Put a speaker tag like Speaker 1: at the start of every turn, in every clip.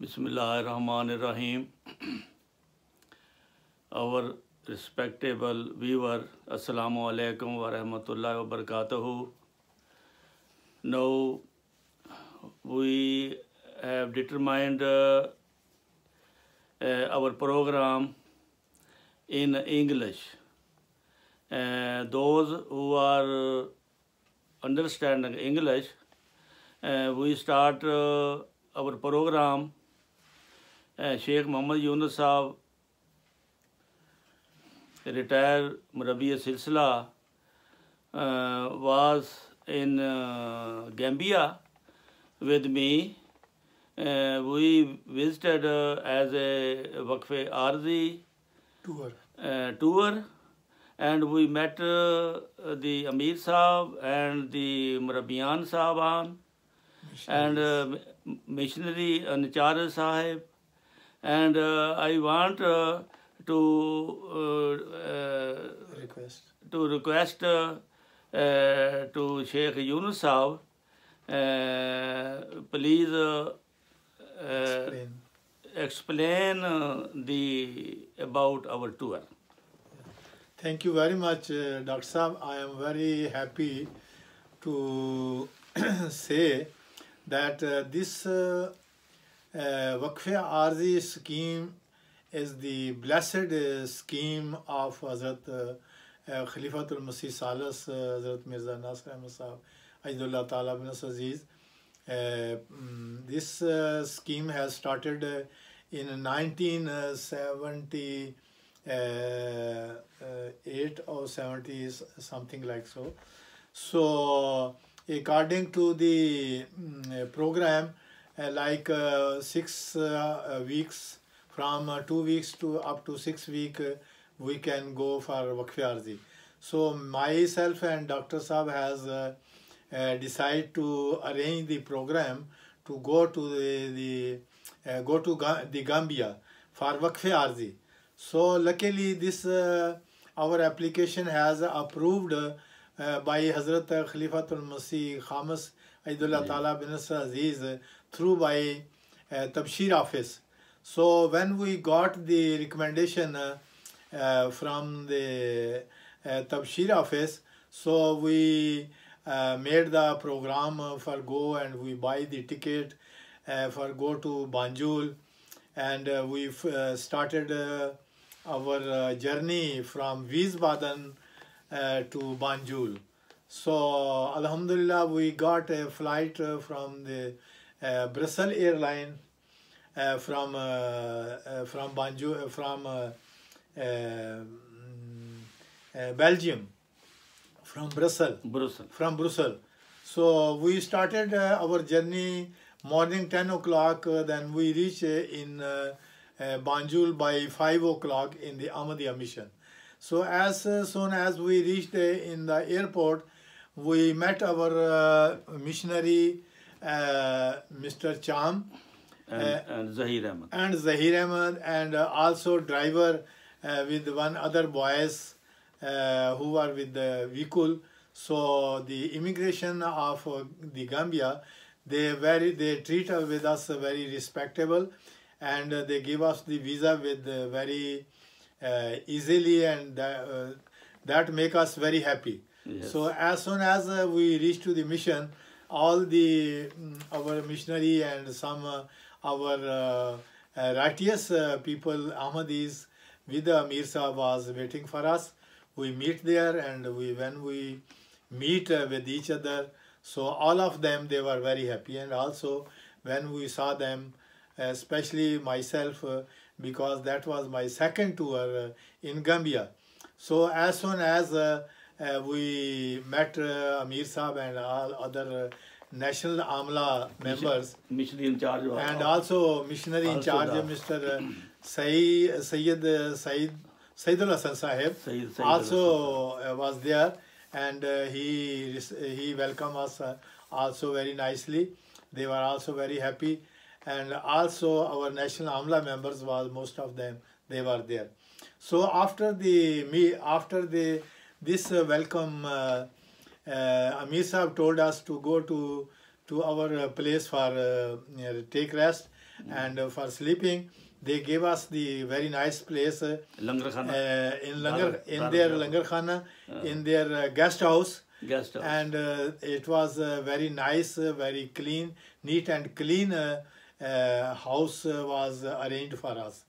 Speaker 1: Bismillahirrahmanirrahim. Our respectable viewer, Assalamu alaikum wa rahmatullahi wa barakatuhu. Now we have determined our program in English. Those who are understanding English, we start our program. Sheikh Muhammad Yunus Sahab, retired Murabi Silsila, was in Gambia with me. We visited as a Waqf Arzi tour, and we met the Amir Sahab and the Murabiyan Sahaban and missionary Anchar Sahib. And I want to request to Sheikh Yunus Sahib, please explain about our tour.
Speaker 2: Thank you very much, Dr. Saab. I am very happy to say that this Waqf Arzi scheme is the blessed scheme of Hazrat Khalifatul Masih Salas, Hazrat Mirza Nasir Ahmad Sahab, Ajdullah Ta'ala bin Aziz. This scheme has started in 1978 or 70, something like so. So, according to the program, like 6 weeks, from 2 weeks to up to 6 weeks, we can go for Waqf Arzi. So myself and Dr. Saab has decided to arrange the program to go to the Gambia for Waqf Arzi. So luckily this our application has approved by Hazrat Khalifatul Masih Khamis Ajdullah Ta'ala bin Aziz through by Tabshir office. So when we got the recommendation from the Tabshir office, so we made the program for go, and we buy the ticket for go to Banjul, and we started our journey from Wiesbaden to Banjul. So Alhamdulillah, we got a flight from the Brussels airline from Banjul, from Belgium, from Brussels. So we started our journey morning 10 o'clock. Then we reached in Banjul by 5 o'clock in the Ahmadiyya mission. So as soon as we reached in the airport, we met our missionary, Mr. Cham,
Speaker 1: and Zahir
Speaker 2: Ahmad, and also driver with one other boys who were with the vehicle. So the immigration of the Gambia, they treat with us very respectable, and they give us the visa with very easily, and that make us very happy.
Speaker 1: Yes.
Speaker 2: So as soon as we reach to the mission, all the our missionary and some our righteous people, Ahmadis, with the Amir Sahab was waiting for us. We meet there, and when we meet with each other, so all of them, they were very happy. And also when we saw them, especially myself, because that was my second tour in Gambia. So as soon as we met Amir Sahab and all other National Amla members,
Speaker 1: missionary in charge,
Speaker 2: and also missionary in charge, Mr. Sayyidul Hasan Sahib, also was there, and he welcomed us also very nicely. They were also very happy, and also our National Amla members was, most of them, they were there. So after this welcome, Amir Sahib told us to go to our place for take rest, and for sleeping they gave us the very nice place
Speaker 1: Langar Khana.
Speaker 2: in their Langar Khana, in their guest house.
Speaker 1: Guest house.
Speaker 2: And it was very nice, very clean, neat and clean house was arranged for us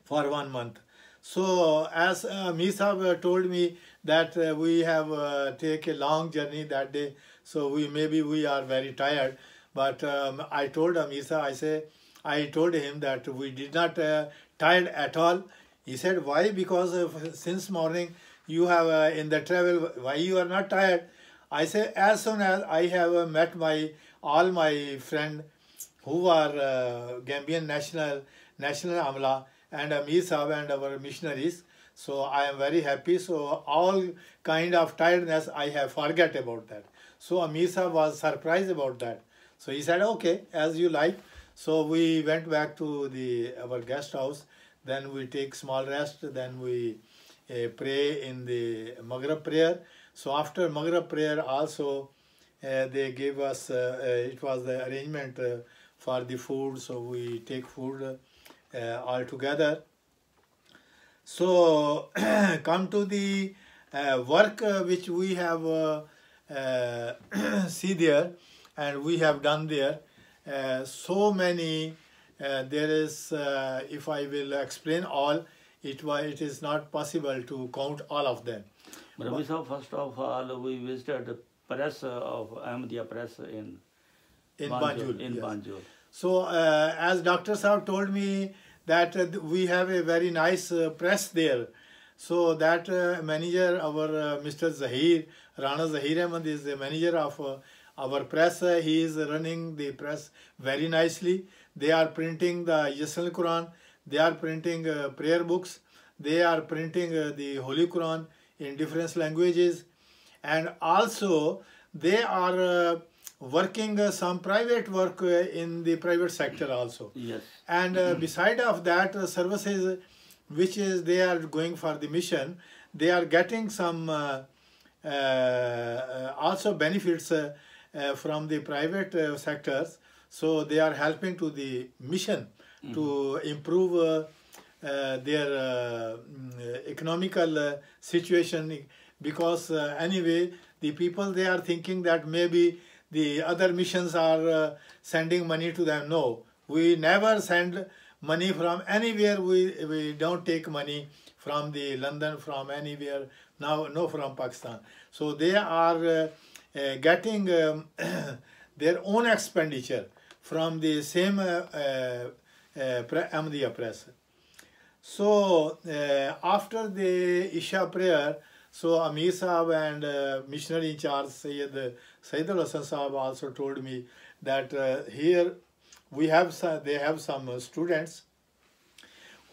Speaker 2: for 1 month. So as Mir Sahab told me that we have take a long journey that day, so we are very tired. But I told Mir Sahab, I told him that we did not tired at all. He said, why? Because since morning you have in the travel, why you are not tired? I say, as soon as I have met all my friend who are Gambian National Amla and Mir Sahab and our missionaries, so I am very happy. So all kind of tiredness I have forget about that. So Mir Sahab was surprised about that. So he said, okay, as you like. So we went back to our guest house. Then we take small rest. Then we pray in the Maghrib prayer. So after Maghrib prayer also they gave us, it was the arrangement for the food. So we take food all together. So come to the work which we have see there and we have done there. So many, there is, if I will explain all, it is not possible to count all of them.
Speaker 1: But we saw first of all, we visited the press of Ahmadiyya Press in
Speaker 2: Banjul.
Speaker 1: In
Speaker 2: Yes.
Speaker 1: Banjul.
Speaker 2: So as Dr. Saab told me that we have a very nice press there. So that manager, our Mr. Zahir, Rana Zahir Ahmad is the manager of our press. He is running the press very nicely. They are printing the Yasal Quran. They are printing prayer books. They are printing the Holy Quran in different languages. And also they are working some private work in the private sector also.
Speaker 1: Yes.
Speaker 2: And beside of that services which is they are going for the mission, they are getting some also benefits from the private sectors. So they are helping to the mission to improve their economical situation, because anyway the people, they are thinking that maybe the other missions are sending money to them. No, we never send money from anywhere. We don't take money from the London, from anywhere, now no, from Pakistan. So they are getting their own expenditure from the same Ahmadiyya Press. So after the Isha prayer, so Amir Sahab and missionary in charge Sayyid Al-Hasan Sahab also told me that here they have some students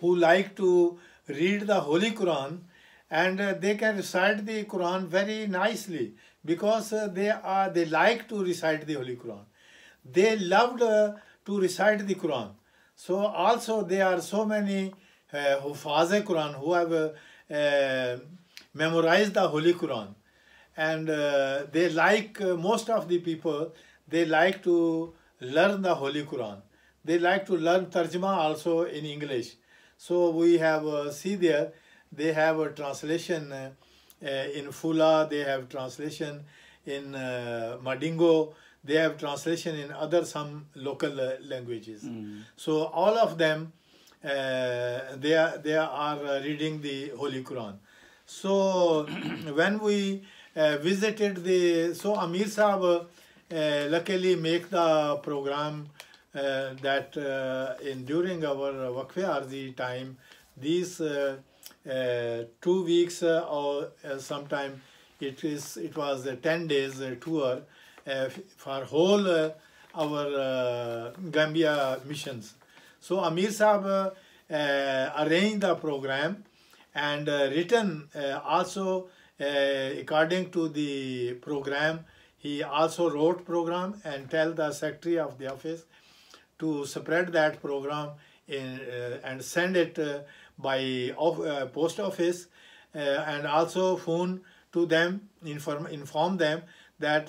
Speaker 2: who like to read the Holy Quran, and they can recite the Quran very nicely, because they like to recite the Holy Quran. They loved to recite the Quran. So also there are so many Hufaz-e Quran who have memorized the Holy Quran, and they like, most of the people, they like to learn the Holy Quran. They like to learn Tarjuma also in English. So we have see there, they have a translation in Fula, they have translation in Madingo, they have translation in other some local languages. So all of them, they are reading the Holy Quran. So when we visited so Amir Sahab luckily make the program that during our Waqf-e Arzi time, these 2 weeks or sometime it was a 10 days tour for whole our Gambia missions. So Amir Sahab arranged the program and written also according to the program. He also wrote program and tell the secretary of the office to spread that program and send it by post office, and also phone to them, inform them that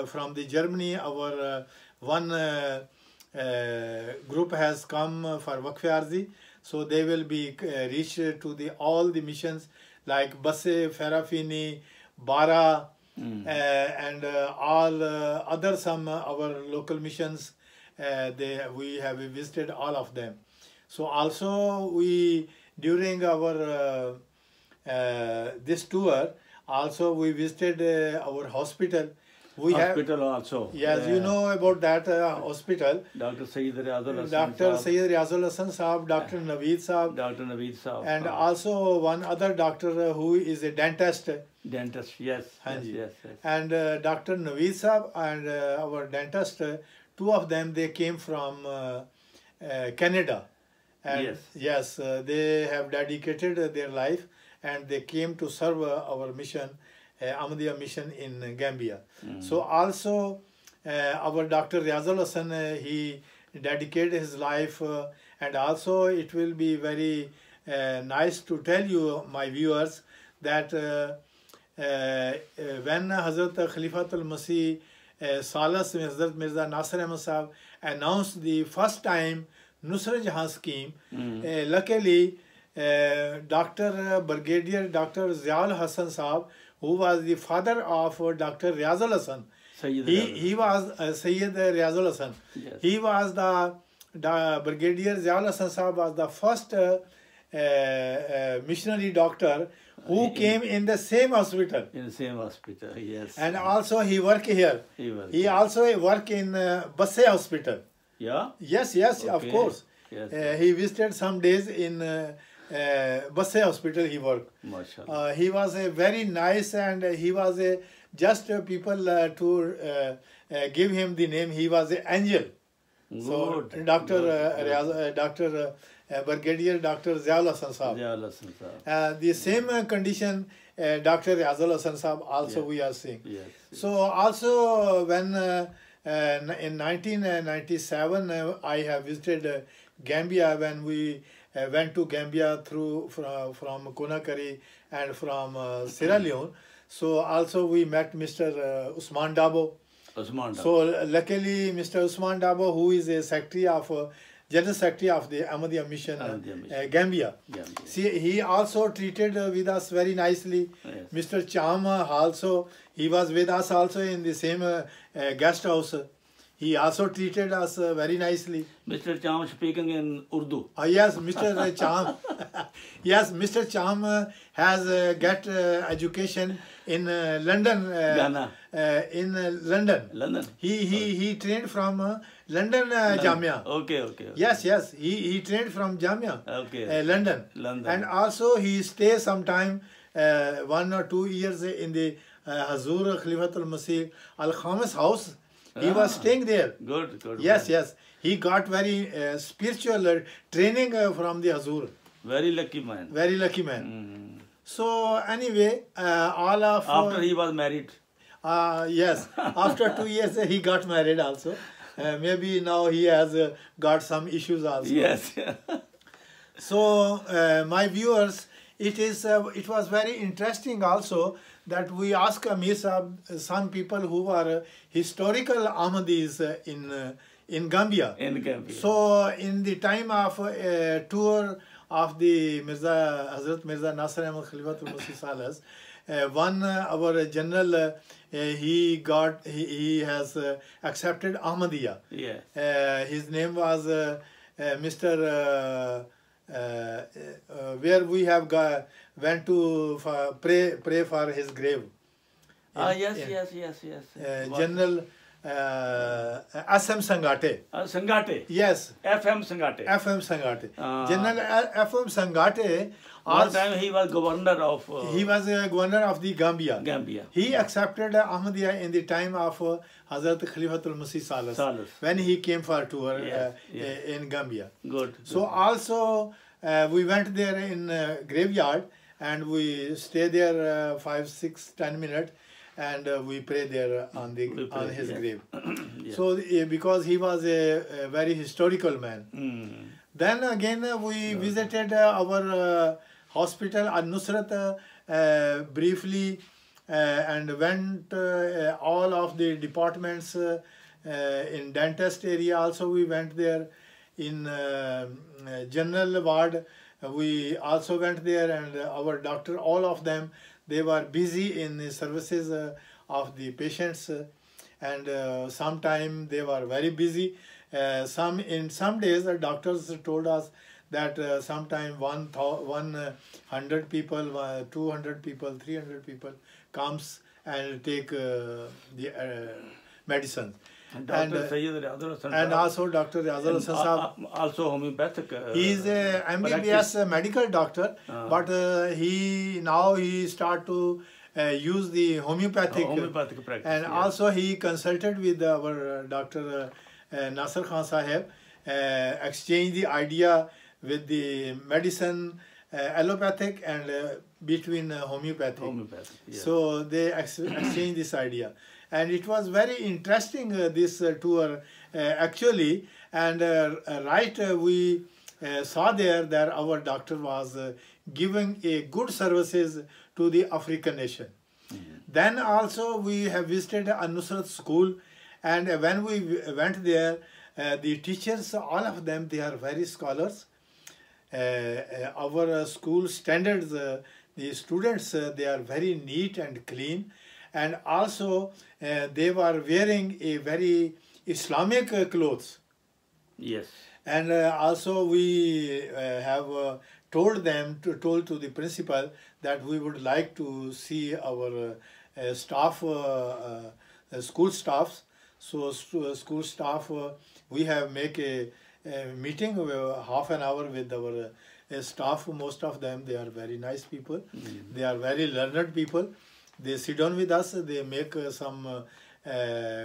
Speaker 2: from the Germany our one group group has come for Waqf Arzi, so they will be reached to the all the missions like Basse, Farafini, Bara, and all other some our local missions. We have visited all of them. So also we during our this tour also we visited our hospital. We
Speaker 1: Hospital also.
Speaker 2: Yes, you know about that hospital.
Speaker 1: Dr. Sayyid Riazul Hasan
Speaker 2: Dr.
Speaker 1: Saab,
Speaker 2: Sayyid Riazul Hasan Saab, Dr. Naveed Saab,
Speaker 1: Dr. Naveed Saab.
Speaker 2: and also one other doctor who is a dentist.
Speaker 1: Dentist, yes. Yes.
Speaker 2: And Dr. Naveed Saab and our dentist, two of them, they came from Canada. And yes, they have dedicated their life and they came to serve our mission, Ahmadiyya mission in Gambia. So also our Dr. Riazul Hasan, he dedicated his life and also it will be very nice to tell you, my viewers, that when Hazrat Khalifatul Masih Salas Hazrat Mirza Nasir Ahmad Sahab announced the first time Nusrat Jahan scheme, luckily Brigadier Dr. Ziaul Hasan Sahab, who was the father of Dr. Riazul Hasan, he was Sayyid Riazul Hasan.
Speaker 1: Yes.
Speaker 2: He was the Brigadier Ziaul Hasan Sahab was the first missionary doctor who came in the same hospital.
Speaker 1: In the same hospital, yes.
Speaker 2: And also he worked here. He also worked in Basse Hospital.
Speaker 1: Yeah?
Speaker 2: Yes, of course.
Speaker 1: Yes.
Speaker 2: He visited some days in Basse Hospital he worked.
Speaker 1: MashaAllah.
Speaker 2: He was a very nice and he was a just people to give him the name, he was an angel. So Dr. Brigadier Dr. Ziaul Hasan Sahab. The same condition Dr. Riazul Hasan Sahab also we are seeing.
Speaker 1: Yes.
Speaker 2: So also when in 1997 I have visited Gambia when we went to Gambia from Conakry and from Sierra Leone. So also we met Mr. Usman Dabo. So luckily Mr. Usman Dabo, who is a secretary of General Secretary of the Ahmadiyya Mission, Gambia. See, he also treated with us very nicely. Yes. Mr. Cham also, he was with us also in the same guest house. He also treated us very nicely.
Speaker 1: Mr. Cham speaking in Urdu.
Speaker 2: Yes, Mr. Cham. Yes, Mr. Cham has got education in London.
Speaker 1: Ghana.
Speaker 2: In London. He trained from London Jamia.
Speaker 1: Okay.
Speaker 2: Yes. He trained from Jamia.
Speaker 1: Okay.
Speaker 2: London. And also he stays sometime 1 or 2 years in the Hazur Khalifatul Masih Al Khamis house. He was staying there.
Speaker 1: Good.
Speaker 2: Yes. He got very spiritual training from the Hazur.
Speaker 1: Very lucky man.
Speaker 2: So anyway, all of...
Speaker 1: After he was married.
Speaker 2: Yes. After 2 years he got married also. Maybe now he has got some issues also.
Speaker 1: Yes.
Speaker 2: So my viewers, it was very interesting also that we asked Amir Sahab, some people who are historical Ahmadis in Gambia. So in the time of tour of the Hazrat Mirza Nasir Ahmad Khalifatul Masih Salas, one our general he has accepted Ahmadiyya.
Speaker 1: Yes.
Speaker 2: His name was Mr. Where we have went to pray for his grave.
Speaker 1: Yes.
Speaker 2: General SM Sangate.
Speaker 1: Sangate.
Speaker 2: Yes.
Speaker 1: FM Sangate.
Speaker 2: General FM Sangate.
Speaker 1: One time he was governor of...
Speaker 2: he was a governor of the Gambia. He accepted Ahmadiyya in the time of Hazrat Khalifatul Masih Salas. When he came for tour in Gambia.
Speaker 1: Good.
Speaker 2: So also we went there in graveyard and we stayed there 5, 6, 10 minutes and we prayed there on his grave. So because he was a very historical man. Then again we visited our hospital Al-Nusrat briefly and went all of the departments in dentist area also we went there. in general ward. We also went there, and our doctor, all of them, they were busy in the services of the patients, and sometime they were very busy. In some days, the doctors told us that sometime 100 people, 200 people, 300 people comes and take the medicine.
Speaker 1: And Dr. Sayyid Riyadul Hasan
Speaker 2: And
Speaker 1: Sahab,
Speaker 2: also Dr. Riyadul Hasan Sahab.
Speaker 1: Also homeopathic.
Speaker 2: He is a MBBS medical doctor, but now he start to use the homeopathic
Speaker 1: practice.
Speaker 2: And also he consulted with our Dr. Nasir Khan Sahib, exchange the idea with the medicine, allopathic and between homeopathic.
Speaker 1: Yes.
Speaker 2: So they exchange this idea. And it was very interesting, this tour actually. And we saw there that our doctor was giving a good services to the African nation. Then also we have visited An-Nusrat school, and when we went there, the teachers, all of them, they are very scholars. Our school standards, the students, they are very neat and clean, and also they were wearing a very Islamic clothes.
Speaker 1: Yes.
Speaker 2: And also we have told to the principal that we would like to see our staff, school staffs. So school staff, we have make a meeting, half an hour with our staff. Most of them, they are very nice people. They are very learned people. They sit down with us. They make some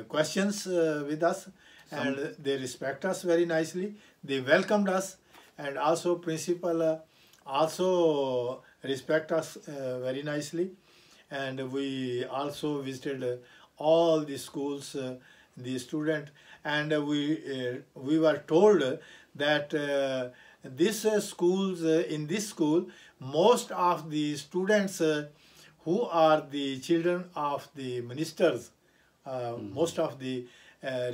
Speaker 2: questions with us, and they respect us very nicely. They welcomed us, and also principal also respect us very nicely. And we also visited all the schools, the student, and we were told that this schools, in this school, most of the students who are the children of the ministers, most of the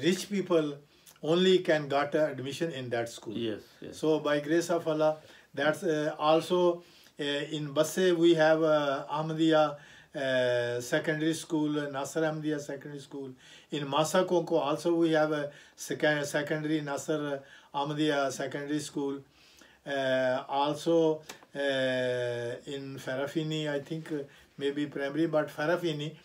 Speaker 2: rich people only can get admission in that school.
Speaker 1: Yes, yes.
Speaker 2: So by grace of Allah, that's also in Basse we have Ahmadiyya secondary school, Nasser Ahmadiyya secondary school. In Masakoko also we have a secondary Nasser Ahmadiyya secondary school. Also in Farafini, I think maybe primary, but Farafini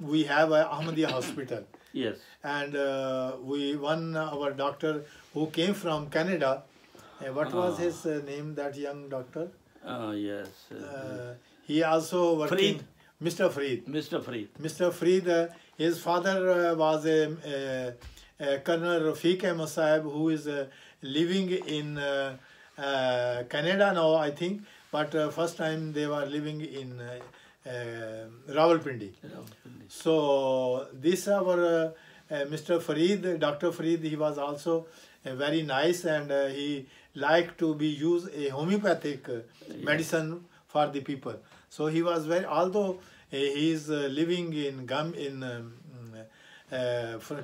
Speaker 2: we have a Ahmadiyya hospital.
Speaker 1: Yes.
Speaker 2: And our doctor who came from Canada, what was his name, that young doctor?
Speaker 1: Yes.
Speaker 2: He also working.
Speaker 1: Fareed.
Speaker 2: Mr. Fareed.
Speaker 1: Mr. Fareed.
Speaker 2: Mr. Fareed, his father was a Colonel Rafiq Ahmed Sahib, who is living in Canada now, I think, but first time they were living in Rawalpindi. So this our Mr. Fareed, Dr. Fareed, he was also very nice, and he liked to be use a homeopathic medicine for the people. So he was very, although he is living in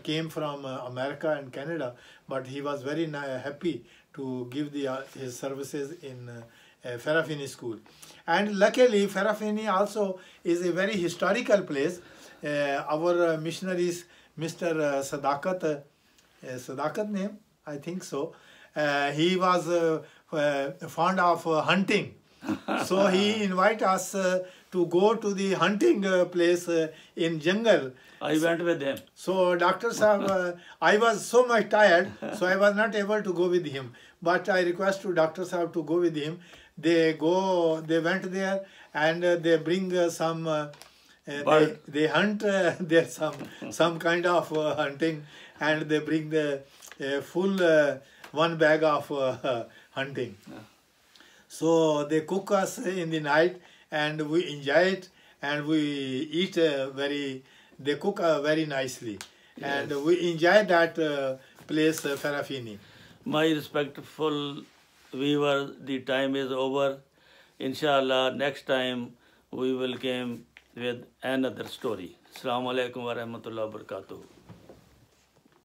Speaker 2: came from America and Canada, but he was very happy to give his services in Farafini school. And luckily Farafini also is a very historical place. Our missionaries, Mr. Sadakat name, I think so, he was fond of hunting. So he invite us to go to the hunting place in jungle.
Speaker 1: I went with them.
Speaker 2: So Dr. Sahab, I was so much tired, so I was not able to go with him. But I request to Dr. Sahab to go with him. They went there, and they bring some, they hunt, there's some kind of hunting, and they bring the full one bag of hunting. So they cook us in the night, and we enjoy it, and we eat they cook very nicely. Yes. And we enjoy that place, Farafini.
Speaker 1: My respectful viewers, the time is over. Inshallah, next time we will come with another story. Assalamu alaikum wa rahmatullahi wa barakatuh.